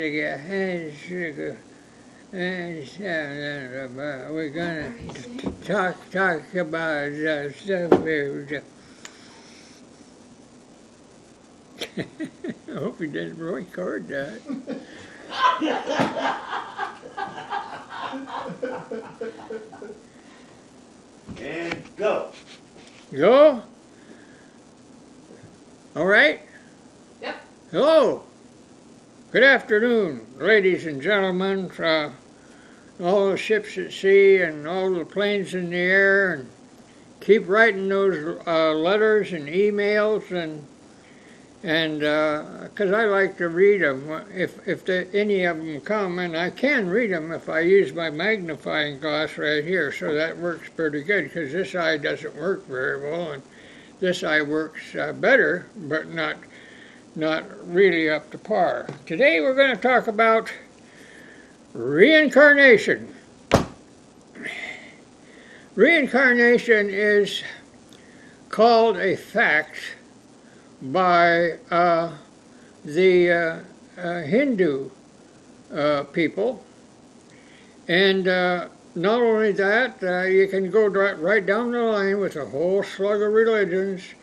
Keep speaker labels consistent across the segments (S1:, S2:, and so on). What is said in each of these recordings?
S1: We're gonna talk about stuff here. I hope he didn't record that.
S2: And go.
S1: Go? All right?
S3: Yep.
S1: Hello. Good afternoon, ladies and gentlemen, from all the ships at sea and all the planes in the air, and keep writing those letters and emails, and because I like to read them if any of them come, and I can read them if I use my magnifying glass right here, so that works pretty good, because this eye doesn't work very well, and this eye works better, but not really up to par. Today we're going to talk about reincarnation. Reincarnation is called a fact by the Hindu people, and not only that, you can go right down the line with a whole slug of religions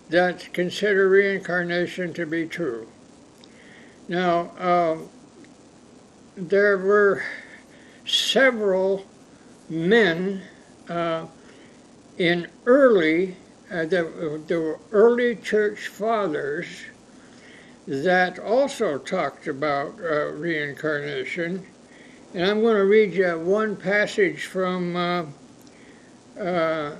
S1: that consider reincarnation to be true. Now, there were several men in early, there were early church fathers that also talked about reincarnation. And I'm going to read you one passage from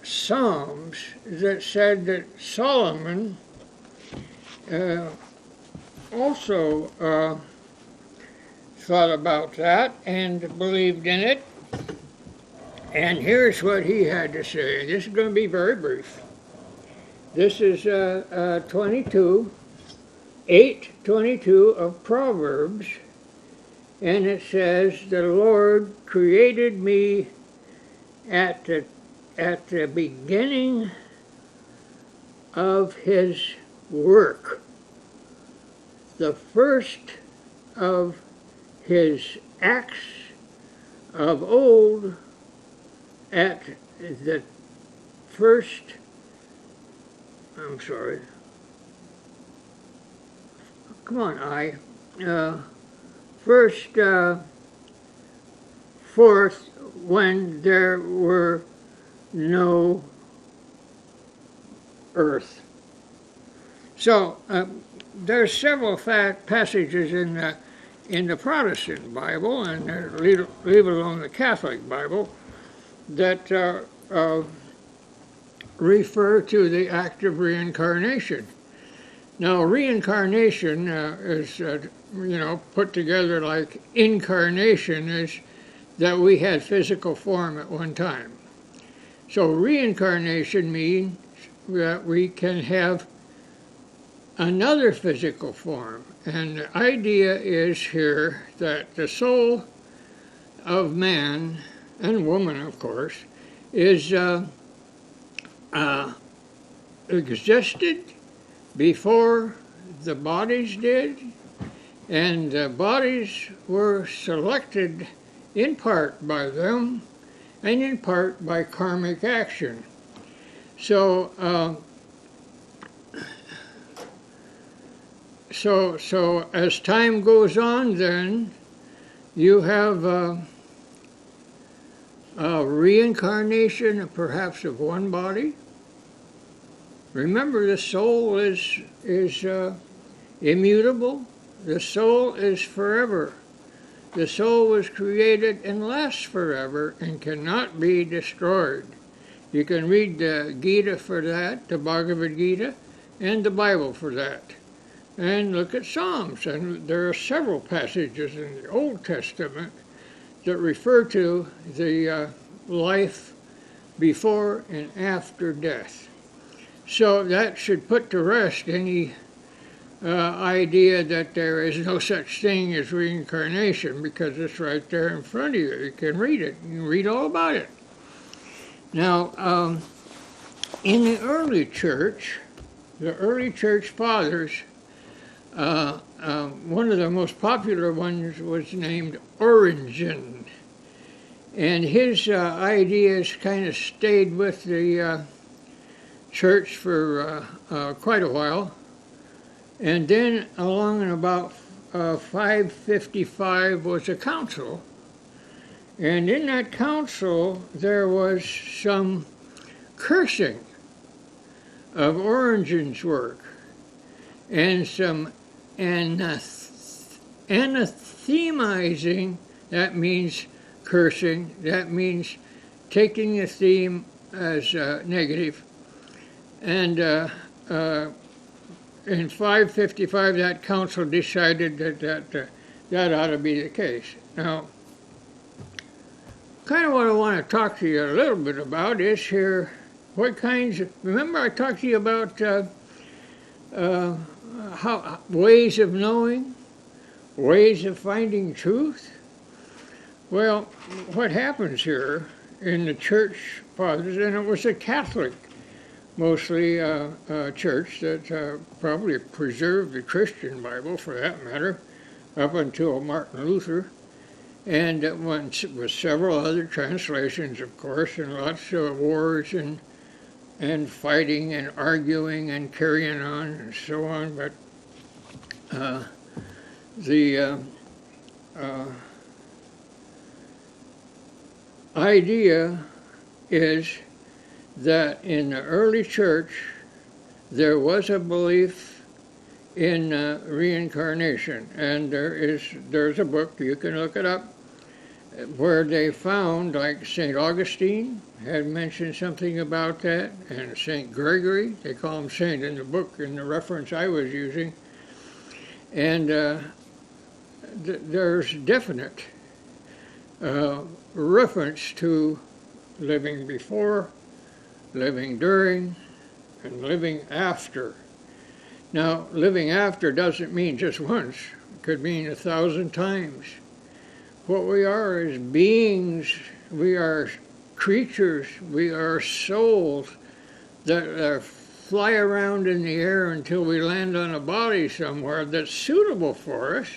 S1: Psalms that said that Solomon also thought about that and believed in it. And here's what he had to say. This is going to be very brief. This is 8:22 of Proverbs, and it says, "The Lord created me at the beginning of his work, the first of his acts of old, at the first, first forth when there were no earth." So there's several passages in the Protestant Bible, and leave alone the Catholic Bible, that refer to the act of reincarnation. Now, reincarnation is put together like incarnation, is that we had physical form at one time. So reincarnation means that we can have another physical form. And the idea is here that the soul of man, and woman of course, is existed before the bodies did, and the bodies were selected in part by them and in part by karmic action. So as time goes on, then you have a reincarnation perhaps of one body. Remember, the soul is immutable. The soul is forever. The soul was created and lasts forever and cannot be destroyed. You can read the Gita for that, the Bhagavad Gita, and the Bible for that. And look at Psalms, and there are several passages in the Old Testament that refer to the life before and after death. So that should put to rest any idea that there is no such thing as reincarnation, because it's right there in front of you. You can read it. You can read all about it. Now, in the early church fathers one of the most popular ones was named Origen. And his ideas kind of stayed with the church for quite a while. And then along in about 555 was a council. And in that council, there was some cursing of Origen's work and some anathemizing. That means cursing. That means taking the theme as negative. And in 555, that council decided that ought to be the case. Now, kind of what I want to talk to you a little bit about is here, what kinds of, remember I talked to you about how ways of knowing, ways of finding truth? Well, what happens here in the church fathers, and it was a Catholic, mostly church that probably preserved the Christian Bible, for that matter, up until Martin Luther. And it went with several other translations, of course, and lots of wars and fighting and arguing and carrying on and so on. But the idea is that in the early church there was a belief in reincarnation, and there's a book, you can look it up, where they found, like St. Augustine had mentioned something about that, and St. Gregory, they call him saint in the book, in the reference I was using, and there's definite reference to living before, living during, and living after. Now, living after doesn't mean just once. It could mean 1,000 times. What we are is beings, we are creatures, we are souls that fly around in the air until we land on a body somewhere that's suitable for us,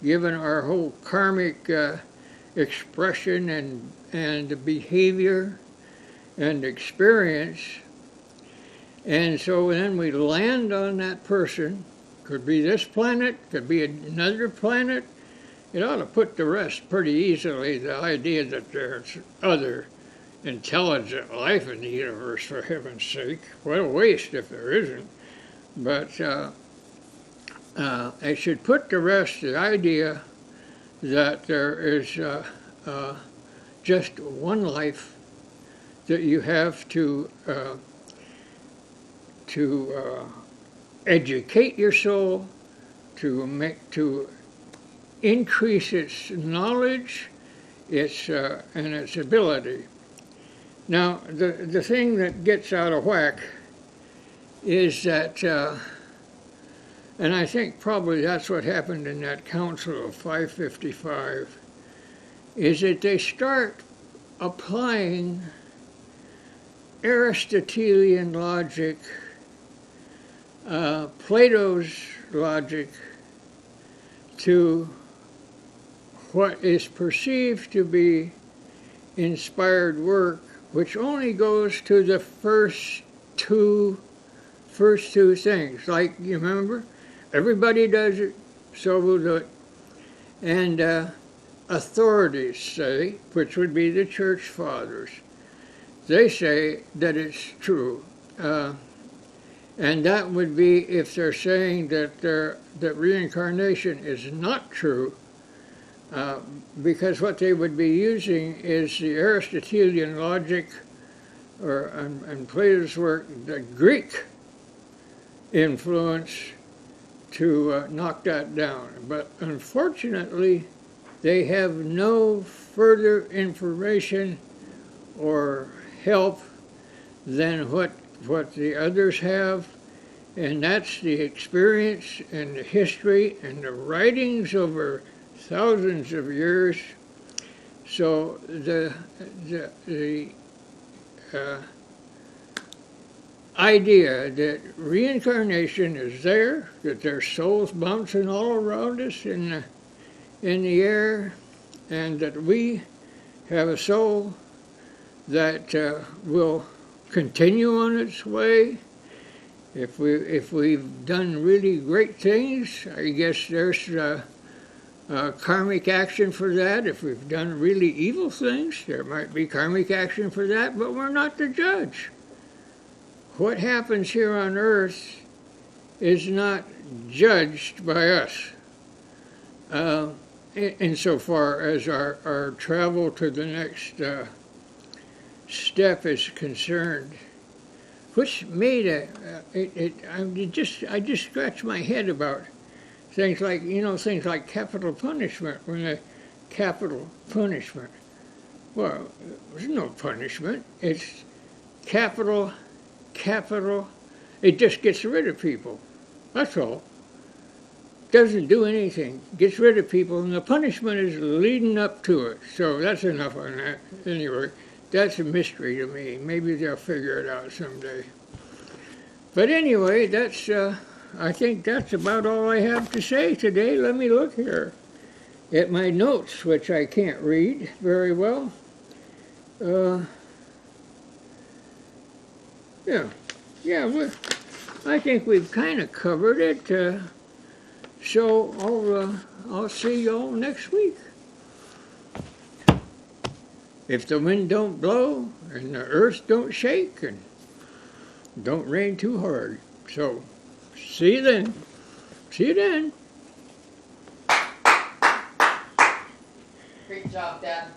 S1: given our whole karmic expression and behavior and experience. And so then we land on that person. Could be this planet, could be another planet. It ought to put to rest pretty easily the idea that there's other intelligent life in the universe, for heaven's sake. What a waste if there isn't. But it should put to rest the idea that there is just one life, that you have to educate your soul, to increase its knowledge, and its ability. Now, the thing that gets out of whack is that, and I think probably that's what happened in that council of 555, is that they start applying Aristotelian logic, Plato's logic, to what is perceived to be inspired work, which only goes to the first two things. Like, you remember, everybody does it, so we'll do it. And authorities say, which would be the church fathers, they say that it's true. And that would be if they're saying that reincarnation is not true, because what they would be using is the Aristotelian logic, and Plato's work, the Greek influence, to knock that down. But unfortunately, they have no further information or help than what the others have, and that's the experience and the history and the writings over thousands of years. So the idea that reincarnation is there, that there's souls bouncing all around us in the air, and that we have a soul that will continue on its way. If we've done really great things, I guess there's karmic action for that. If we've done really evil things, there might be karmic action for that, but we're not the judge. What happens here on earth is not judged by us insofar as our travel to the next step is concerned. Which made I just scratched my head about things like, things like capital punishment. When a capital punishment, well, there's no punishment. It's capital, it just gets rid of people. That's all. Doesn't do anything. Gets rid of people, and the punishment is leading up to it. So that's enough on that. Anyway, that's a mystery to me. Maybe they'll figure it out someday. But anyway, I think that's about all I have to say today. Let me look here at my notes, which I can't read very well. I think we've kind of covered it. So I'll see y'all next week. If the wind don't blow and the earth don't shake and don't rain too hard. So see you then. See you then.
S3: Great job, Dad.